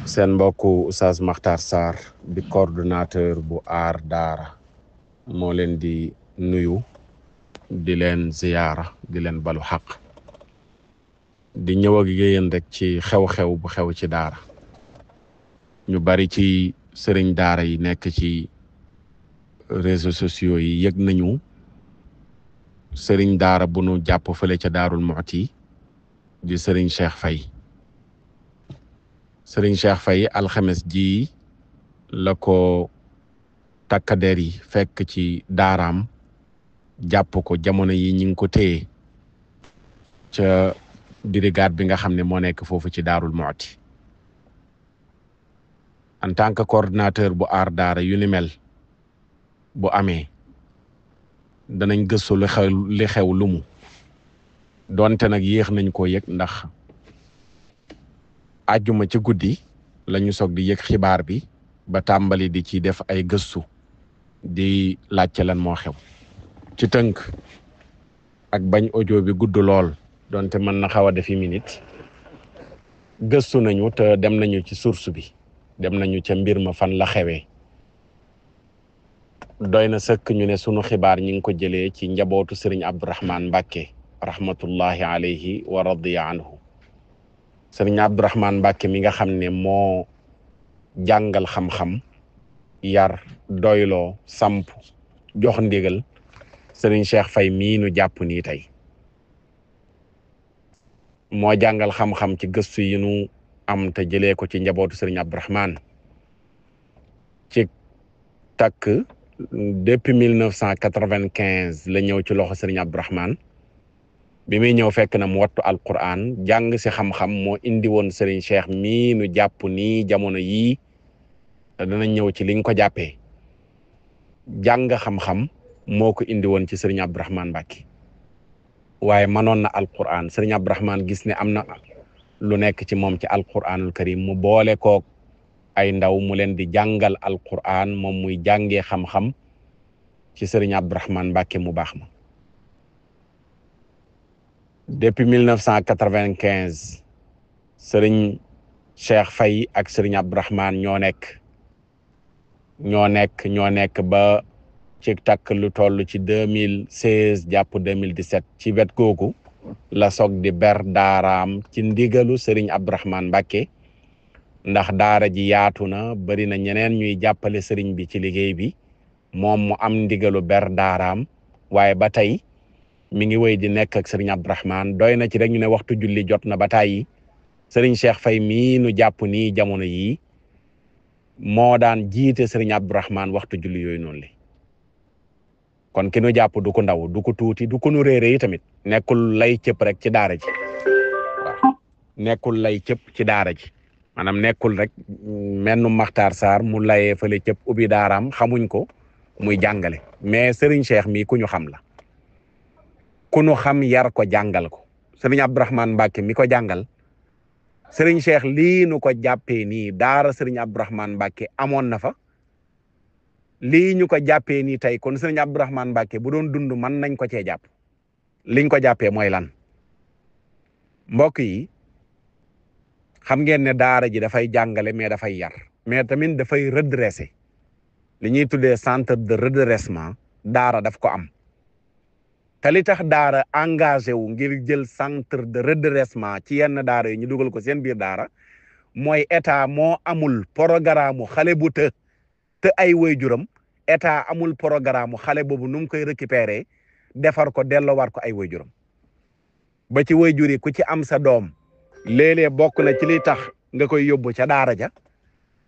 seen mbokku Oustaz Makhtar Sarr di coordonnateur bu aar daara moo leen di nuyu di leen ziyaara di leen balu xaq di ñëw ak yéen rek ci xew-xew bu xew ci daara ñu bari ci sëriñ daara yi nekk ci réseaux sociaux yi yëg nañu sëriñ daara bu nu jàpp fële ca Daarul Muxti di sëriñ Cheikh Faye sëriñ Cheikh Faye alxames ji la ko takkader yi fekk ci daaraam jàpp ko jamono yi ñi ngi ko téye ca brigade bi nga xam ne moo nekk foofu ci Daarul Muxti en tant que coordinateur bu aar daara yu ni mel bu amee danañ gëstu li xew lu mu donte nag yéex nañ koo yëg ndax àjjuma ci guddi lañu soog di yëg xibaar bi ba tàmbali di ci def ay gëstu di laajte lan moo xew ci tënk ak bañ audio bi gudd lool donte mën na xaw a defi minute gëstu nañu te dem nañu ci source bi dem nañu ca mbir ma fan la xewee doy na sëkk ñu ne sunu xibaar ñi ngi ko jëlee ci njabootu sëriñ Abdourahmane Mbacke rahmatullahi alayhi wa radiya anhu sëriñ Abdourahmane Mbacke mi nga xam ne moo jàngal xam-xam yar doyloo samp jox ndigal sëriñ Cheikh Faye mii nu jàpp nii tey moo jàngal xam-xam ci gëstu yi nu am te jëlee ko ci njabootu sëriñ Abdourahmane ci takk depuis 1995 la ñëw ci loxo sëriñ Abdourahmane bi muy ñëw fekk na mu wattu alquran jàng si xam-xam moo indi woon sëriñ Cheikh mii nu jàpp nii jamono yii dana ñëw ci liñ ko jàppee jàng xam-xam moo ko indi woon ci sëriñ Abdourahmane Mbacke waaye mënoon na alquran sëriñ Abdourahmane gis ne am na lu nekk ci moom ci alquranul karim mu boole kook ay ndaw mu leen di jàngal alquran moom muy jàngee xam-xam ci sëriñ Abdourahmane Mbacke mu baax ma depuis 1995 sëriñ Cheikh Faye ak sëriñ Abdourahmane ñoo nekk ba ci takk lu toll ci 2016 jàpp 2017 ci wet googu la soog di ber daaraam ci ndigalu sëriñ Abdourahmane Mbacke ndax daara ji yaatu na bari na ñeneen ñuy jàppale sëriñ bi ci liggéey bi moom mu am ndigalu ber daaraam waaye ba tey mi ngi wéy di nekk ak sëriñ Abdourahmane doy na ci rek ñu ne waxtu julli jot na ba tàyyi sëriñ Cheikh Faye mii nu jàpp nii jamono yii moo daan jiite sëriñ Abdourahmane waxtu julli yooyu noonu li kon ki nu jàpp du ko ndaw du ko tuuti du ko nu réere yi tamit nekkul lay cëpp rek ci daara ji waaw nekkul lay cëpp ci daara ji maanaam nekkul rek mennu Makhtar Sarr mu layee fële cëpp ubbi daaraam xamuñ ko muy jàngale mais sëriñ Cheikh mii ku ñu xam la ku nu xam yar ko jàngal ko sëriñ Abdourahmane Mbacke mi ko jàngal sëriñ Cheikh lii nu ko jàppee nii daara sëriñ Abdourahmane Mbacke amoon na fa lii ñu ko jàppee nii tey kon sëriñ Abdourahmane Mbacke bu doon dund mën nañ ko cee jàpp liñ ko jàppee mooy lan mbokk yi xam ngeen ne daara ji dafay jàngale mais dafay yar mais tamit dafay redresser li ñuy tuddee centre de redressement daara daf ko am te li tax daara engagé wu ngir jël centre de redressement ci yenn daara yi ñu dugal ko seen biir daara mooy état moo amul programme mu xale bu te ay waajuram état amul programme mu xale boobu nu mu koy récupérer defar ko delloowaat ko ay waajuram ba ci waajur yi ku ci am sa doom léeg-léeg bokk na ci li tax nga koy yóbbu ca daara ja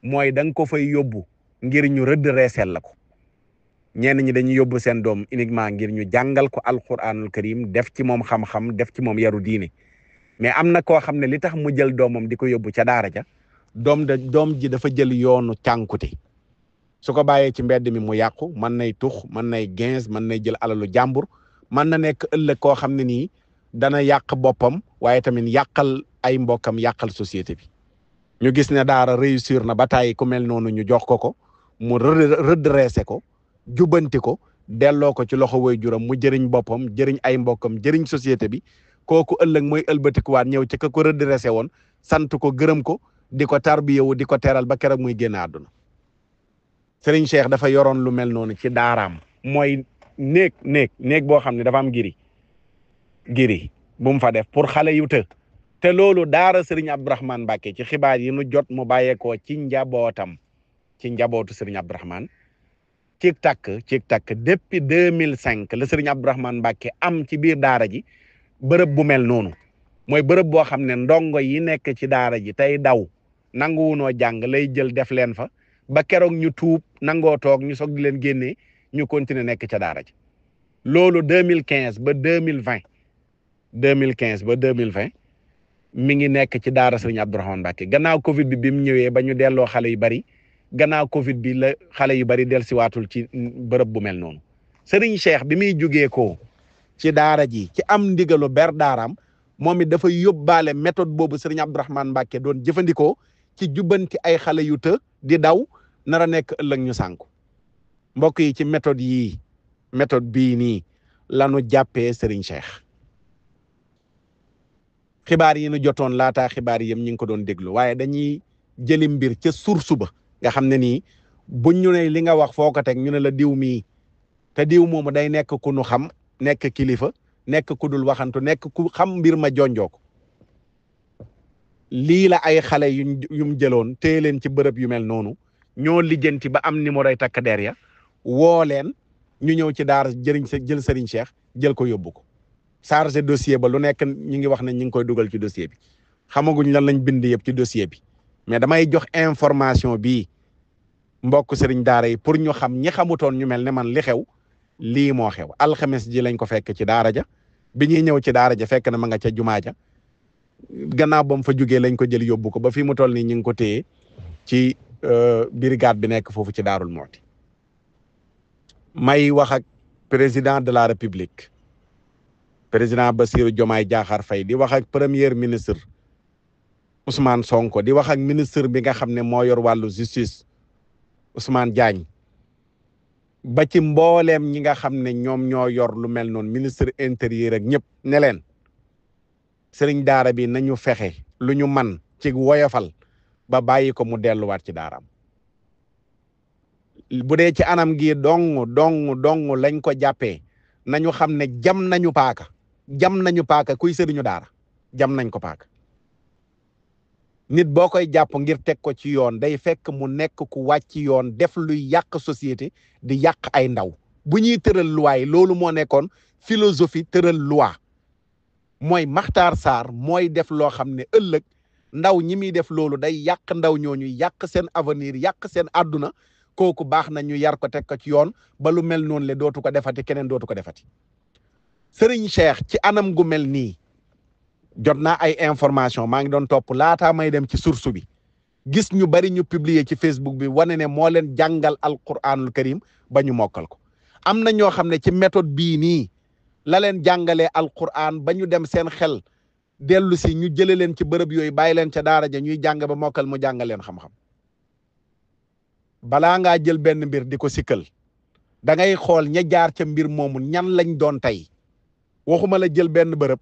mooy da nga ko fay yóbbu ngir ñu redresser la ko ñenn ñi dañuy yóbbu seen doom uniquement ngir ñu jàngal ko alquranul karim def ci moom xam-xam def ci moom yaru diine mais am na koo xam ne li tax mu jël doomam di ko yóbbu ca daara ja doom ji dafa jël yoonu cànkute su ko bàyyee ci mbedd mi mu yàqu mën nay tux mën nay gens mën nay jël alalu jàmbur mën na nekk ëllëg koo xam ne nii dana yàq boppam waaye tamit yàqal ay mbokkam yàqal société bi ñu gis ne daara réussir na ba tàyyi ku mel noonu ñu jox ko mu redressé ko jubbanti ko delloo ko ci loxo waajuram mu jëriñ boppam jëriñ ay mbokkam jëriñ société bi kooku ëllëg mooy ëlbatikuwaat ñëw ci ka ko redressé woon sant ko gërëm ko di ko tarbiyewu di ko teral ba keroog muy génn àdduna. Serigne Cheikh dafa yoroon lu mel noonu ci daaraam mooy néeg boo xam ne dafa am giri bu mu fa def pour xale yu te loolu daara Serigne Abdourahmane Mbacké ci xibaar yi nu jot mu bàyyeekoo ci njabootu Serigne Abdourahmane ci takk depuis 2005 la Serigne Abdourahmane Mbacké am ci biir daara ji bërëb bu mel noonu mooy bërëb boo xam ne ndongo yi nekk ci daara ji tey daw nanguwunoo jàng lay jël def leen fa ba keroog ñu tuub nangoo toog ñu soog di leen génnee ñu continuer nekk ca daara ji loolu 2015 ba 2020 mi ngi nekk ci daara Serigne Abdourahmane Mbacké gannaaw Covid bi mu ñëwee ba ñu delloo xale yu bari gannaaw Covid bi la xale yu bari del siwaatul ci bërëb bu mel noonu Serigne Cheikh bi muy jugee ko ci daara ji ci am ndigalu ber daaraam moom it dafa yóbbaale méthode boobu Serigne Abdourahmane Mbacké doon jëfandikoo ci jubbanti ay xale yu di daw nar a nekk ëllëg ñu sànku mbokk yi ci méthode bii nii lanu jàppee Serigne Cheikh xibaar yi nu jotoon laataa xibaar yi yëpp ñu ngi ko doon déglu waaye dañuy jëli mbir ca source ba nga xam ne nii buñ ñu ne li nga wax foo ko teg ñu ne la diw mii te diw moomu day nekk ku nu xam nekk kilifa nekk ku dul waxantu nekk ku xam mbir ma jonjoo ko lii la ay xale yum jëloon téye leen ci bërëb yu mel noonu ñoo lijjanti ba am numéro yi takk der ya woo leen ñu ñëw ci daara jël Serigne Cheikh jël ko yóbbu ko chargé dossier ba lu nekk ñi ngi wax ne ñi ngi koy dugal ci dossier bi xamaguñ lan lañ bind yëpp ci dossier bi mais damay jox information bii mbokk Serigne daara yi pour ñu xam ñi xamutoon ñu mel ne man li xew lii moo xew alxames ji lañ ko fekk ci daara ja bi ñuy ñëw ci daara ja fekk na ma nga ca jumaa ja gannaaw ba mu fa jugee lañ ko jël yóbbu ko ba fi mu toll nii ñu ngi ko téye ci brigade bi nekk foofu ci Daarul Mooti may wax ak président de la république président Bassirou Diomaye Diakhar Faye di wax ak premier ministre Ousmane Sonko di wax ak ministre bi nga xam ne moo yor wàllu justice Ousmane Diagne ba ci mbooleem ñi nga xam ne ñoom ñoo yor lu mel noonu ministre intérieur ak ñëpp ne leen sëriñ daara bi nañu fexe lu ñu man ci woyofal ba bàyyi ko mu delluwaat ci daaraam bu dee ci anam gi dong lañ ko jàppee nañu xam ne jam nañu paaka kuy sëriñu daara jam nañ ko paaka nit boo koy jàpp ngir teg ko ci yoon day fekk mu nekk ku wàcc yoon def luy yàq société di yàq ay ndaw bu ñuy tëral loi loolu moo nekkoon philosophie tëral loi mooy Makhtar Sarr mooy def loo xam ne ëllëg ndaw ñi muy def loolu day yàq ndaw ñooñu yàq seen avenir yàq seen àdduna kooku baax na ñu yar ko teg ko ci yoon ba lu mel noonu le dootu ko defati keneen dootu ko defati Serigne Cheikh ci anam gu mel nii jot naa ay information maa ngi doon topp laataa may dem ci source bi gis ñu bari ñu publier ci Facebook bi wane ne moo leen jàngal alquranul karim ba ñu mokkal ko am na ñoo xam ne ci méthode bii nii la leen jàngalee alquran ba ñu dem seen xel dellu si ñu jële leen ci bërëb yooyu bàyyi leen ca daara ja ñuy jàng ba mokkal mu jàngal leen xam-xam balaa ngaa jël benn mbir di ko sikkal da ngay xool ña jaar ca mbir moomu ñan lañ doon tey waxuma la jël benn bërëb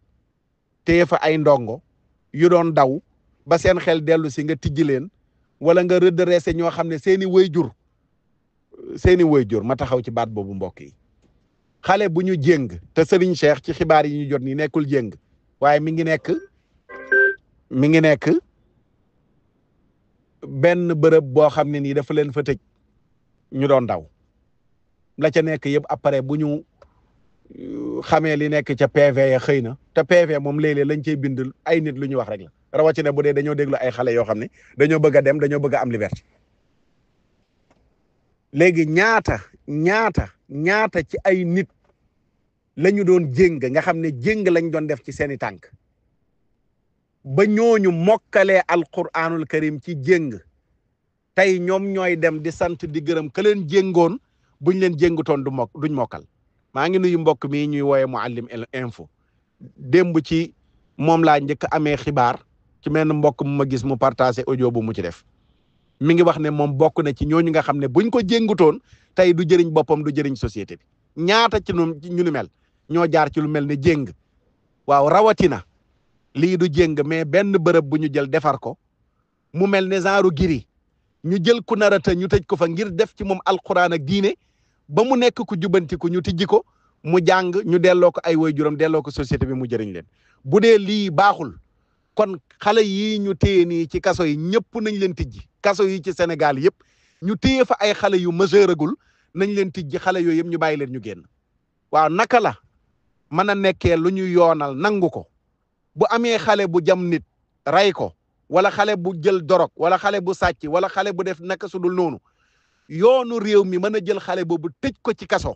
téye fa ay ndongo yu doon daw ba seen xel dellu si nga tijji leen wala nga redressé ñoo xam ne seeni wayjur ma taxaw ci baat boobu mbokk yi xale bu ñu jéng te Serigne Cheikh ci xibaar yi ñu jot nii nekkul jéng waaye mi ngi nekk benn bërëb boo xam ne nii dafa leen fa tëj ñu doon daw la ca nekk yëpp après bu ñu xamee li nekk ca PV ya xëy na te PV moom léeg-léeg lañ cey bind ay nit lu ñu wax rek la rawatina bu dee dañoo déglu ay xale yoo xam ne dañoo bëgg a dem dañoo bëgg a am liberté léegi ñaata ci ay nit la ñu doon jéng nga xam ne jéng lañ doon def ci seeni tànk ba ñooñu mokkalee alquranul karim ci jéng tey ñoom ñooy dem di sant di gërëm ka leen jéngoon buñ leen jéngutoon duñ mokkal maa ngi nuyu mbokk mi ñuy wooye Mouhalim info démb ci moom laa njëkk amee xibaar ci menn mbokk mu ma gis mu partagé audio bu mu ci def mi ngi wax ne moom bokk na ci ñooñu nga xam ne buñ ko jéngutoon tey du jëriñ boppam du jëriñ société bi ñaata ci ñu ni mel ñoo jaar ci lu mel ne jéng waaw rawatina lii du jéng mais benn bërëb bu ñu jël defar ko mu mel ne genre giri ñu jël ku narata ñu tëj ko fa ngir def ci moom alquran ak diine ba mu nekk ku jubantiku ñu tijji ko mu jàng ñu delloo ko ay waajuram delloo ko société bi mu jëriñ leen bu dee lii baaxul kon xale yii ñu téye nii ci kaso yi ñëpp nañ leen tijji kaso yi ci Sénégal yëpp ñu téye fa ay xale yu majeuragul nañ leen tijji xale yooyu yëpp ñu bàyyi leen ñu génn waaw naka la mën a nekkee lu ñu yoonal nangu ko bu amee xale bu jam nit ray ko wala xale bu jël dorog wala xale bu sàcc wala xale bu def naka sudul noonu yoonu réew mi mën a jël xale boobu tëj ko ci kaso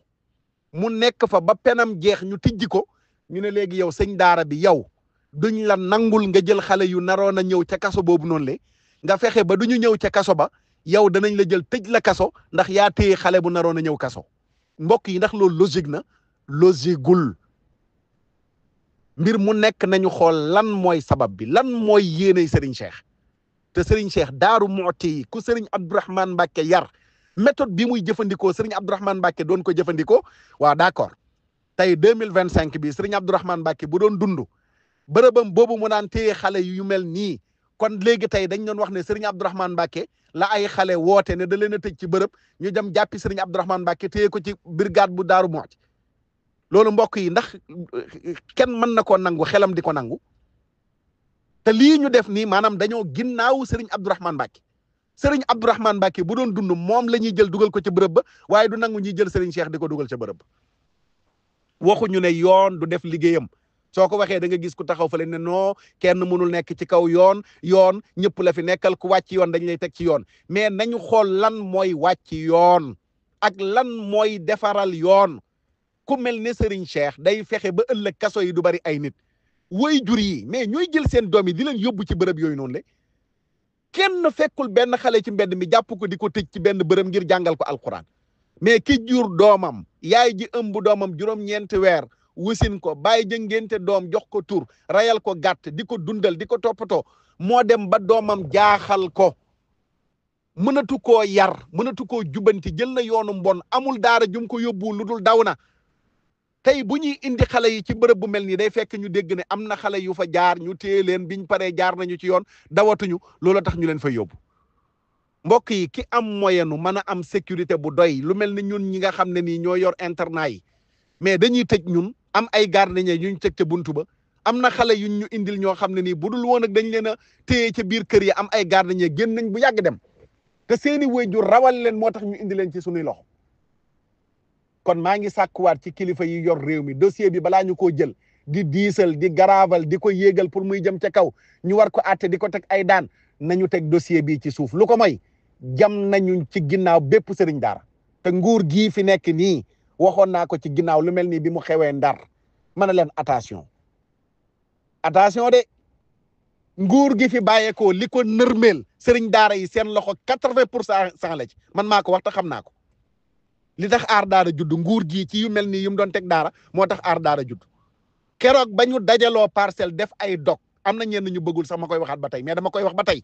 mu nekk fa ba penam jeex ñu tijji ko ñu ne léegi yow sëñ daara bi yow duñ la nangul nga jël xale yu naroon a ñëw ca kaso boobu noonu le nga fexe ba duñu ñëw ca kaso ba yow danañ la jël tëj la kaso ndax yaa téye xale bu naroon a ñëw kaso mbokk yi ndax loolu logique na logiqueul mbir mu nekk nañu xool lan mooy sabab bi lan mooy yéeney Serigne Cheikh te Serigne Cheikh Daaru Muxti ku Serigne Abdourahmane Mbacke yar méthode bi muy jëfandikoo Serigne Abdourahmane Mbacke doon ko jëfandikoo waaw d'accord tey 2025 bi Serigne Abdourahmane Mbacke bu doon dund bërëbam boobu mu naan téye xale yu mel nii kon léegi tey dañ doon wax ne Serigne Abdourahmane Mbacke la ay xale woote ne da leen a tëj ci bërëb ñu dem jàppi Serigne Abdourahmane Mbacke téye ko ci brigade bu Daaru Muxti loolu mbokk yi ndax kenn mën na koo nangu xelam di ko nangu te lii ñu def nii maanaam dañoo ginnaaw Serigne Abdourahmane Mbacke Serigne Abdourahmane Mbacke bu doon dund moom la ñuy jël dugal ko ca bërëb ba waaye du nangu ñuy jël Serigne Cheikh di ko dugal ca bërëb ba waxuñu ne yoon du def liggéeyam soo ko waxee da nga gis ku taxaw fa leen ne non kenn mënul nekk ci kaw yoon ñëpp la fi nekkal ku wàcc yoon dañ lay teg ci yoon mais nañu xool lan mooy wàcc yoon ak lan mooy defaral yoon ku mel ne Serigne Cheikh day fexe ba ëllëg kaso yi du bari ay nit way jur yi mais ñooy jël seen doom yi di leen yóbbu ci bërëb yooyu noonu le kenn fekkul benn xale ci mbedd mi jàpp ko di ko tëj ci benn bërëb ngir jàngal ko alquran mais ki jur doomam yaay ji ëmb doomam juróom-ñeenti weer wusin ko bàyyi jëngente doom jox ko tur rayal ko gàtt di ko dundal di ko toppatoo moo dem ba doomam jaaxal ko mënatu koo yar mënatu koo jubanti jël na yoonu mbon amul daara jum ko yóbbu lu dul daw na tey bu ñuy indi xale yi ci bërëb bu mel nii day fekk ñu dégg ne am na xale yu fa jaar ñu téye leen biñ paree jaar nañu ci yoon dawatuñu loolu tax ñu leen fa yóbbu mbokk yi ki am moyenu mën a am sécurité bu doy lu mel ni ñun ñi nga xam ne nii ñoo yor internat yi mais dañuy tëj ñun am ay gardien yu ñu tëj ca buntu ba am na xale yuñ ñu indil ñoo xam ne nii bu dul woon ak dañ leen a téye ca biir kër yi am ay gardien génn nañ bu yàgg dem te seeni waajur rawal leen moo tax ñu indi leen ci sunuy loxo kon maa ngi sàkkuwaat ci kilifa yi yor réew mi dossier bi balaa ñu koo jël di diisal di garaaval di ko yéegal pour muy jëm ca kaw ñu war ko àtte di ko teg ay daan nañu teg dossier bi ci suuf lu ko mooy jam nañu ci ginnaaw bépp sëriñ daara te nguur gii fi nekk nii waxoon naa ko ci ginnaaw lu mel nii bi mu xewee Ndar mën a leen attention de nguur gi fi bàyyeekoo li ko nërmeel sëriñ daara yi seen loxo 80% la ci man maa ko wax te xam naa ko li tax aar daara judd nguur gii ci yu mel nii yu mu doon teg daara moo tax aar daara judd keroog ba ñu dajaloo parcelle def ay dog am na ñenn ñu bëggul sax ma koy waxaat ba tey mais dama koy wax ba tey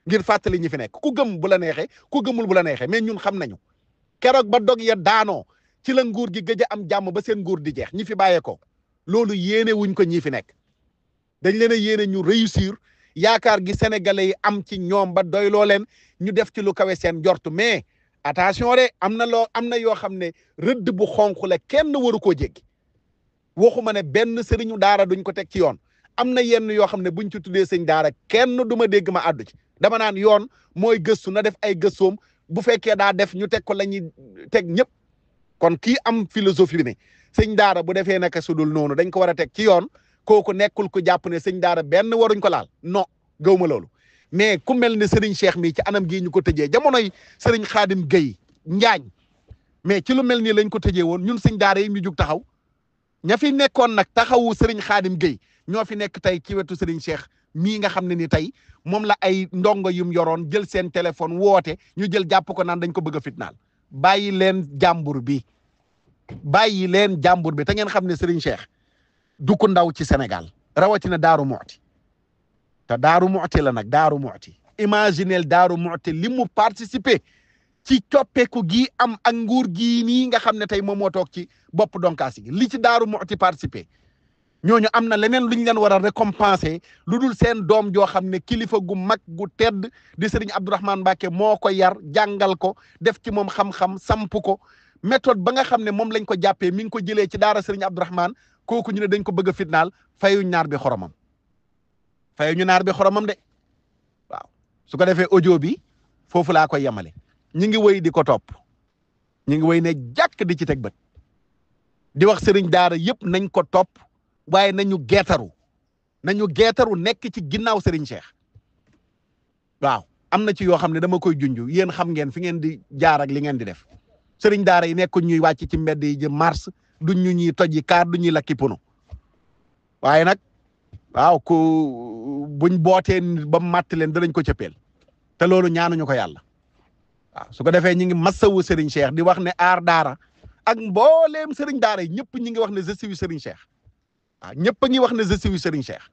ngir fàttali ñi fi nekk ku gëm bu la neexee ku gëmul bu la neexee mais ñun xam nañu keroog ba dog ya daanoo ci la nguur gi gëj a am jàmm ba seen nguur di jeex ñi fi bàyyeekoo loolu yéene wuñ ko ñi fi nekk dañ leen a yéene ñu réussir yaakaar gi sénégalais yi am ci ñoom ba doyloo leen ñu def ci lu kawe seen njort mais attention de am na yoo xam ne rëdd bu xonq la kenn waru koo jéggi waxuma ne benn sëriñu daara duñ ko teg ci yoon am na yenn yoo xam ne buñ ci tuddee sëñ daara kenn du ma dégg ma àddu ci dama naan yoon mooy gëstu na def ay gëstoom bu fekkee daa def ñu teg ko la ñuy teg ñëpp kon kii am philosophie bi ne sëñ daara bu defee naka sudul noonu dañ ko war a teg ci yoon kooku nekkul ko jàpp ne sëñ daara benn waruñ ko laal non gëwma loolu mais ku mel ne Serigne Cheikh mi ci anam gii ñu ko tëjee jamonoy Serigne Khadim Gueye Njaañ mais ci lu mel nii lañ ko tëjee woon ñun sëñ daara yi ñu jug taxaw ña fi nekkoon nag taxawu Serigne Khadim Gueye ñoo fi nekk tey ci wetu Serigne Cheikh mii nga xam ne ni tey moom la ay ndongo yum yoroon jël seen téléphone woote ñu jël jàpp ko naan dañ ko bëgg a fitnaal bàyyi leen jàmbur bi te ngeen xam ne Serigne Cheikh du ko ndaw ci Sénégal rawatina Daaru Muxti te Daaru Muxti la nag Daaru Muxti imaginel Daaru Muxti li mu participer ci coppeeku gi am ak nguur gii nii nga xam ne tey moom moo toog ci bopp donkaasi gi li ci Daaru Muxti participer ñooñu am na leneen lu ñu leen war a récompenser lu dul seen doom joo xam ne kilifa gu mag gu tedd di Serigne Abdourahmane Mbacké moo ko yar jàngal ko def ci moom xam-xam samp ko méthode ba nga xam ne moom lañ ko jàppee mi ngi ko jëlee ci daara Serigne Abdourahmane kooku ñu ne dañ ko bëgg a fitnaal fayuñ naar bi xoromam fayuñu naar bi xoromam de waaw su ko defee audio bi foofu laa koy yemale ñi ngi wéy di ko topp ñi ngi wéy ne jàkk di ci teg bët di wax Serigne daara yëpp nañ ko topp waaye nañu geetaru nekk ci ginnaaw Serigne Cheikh waaw am na ci yoo xam ne dama koy junj yéen xam ngeen fi ngeen di jaar ak li ngeen di def Serigne daara yi nekk ñuy wàcc ci mbedd yi jëm mars duñ ñu ñuy toj yi kaar du ñuy lakki pono waaye nag waaw ku buñ bootee ba matt leen danañ ko cëppeel te loolu ñaanuñu ko yàlla waaw su ko defee ñi ngi massawu Serigne Cheikh di wax ne aar daara ak mbooleem Serigne daara yi ñëpp ñi ngi wax ne je suis Serigne Cheikh waaw ñëpp a ngi wax ne je suis Serigne Cheikh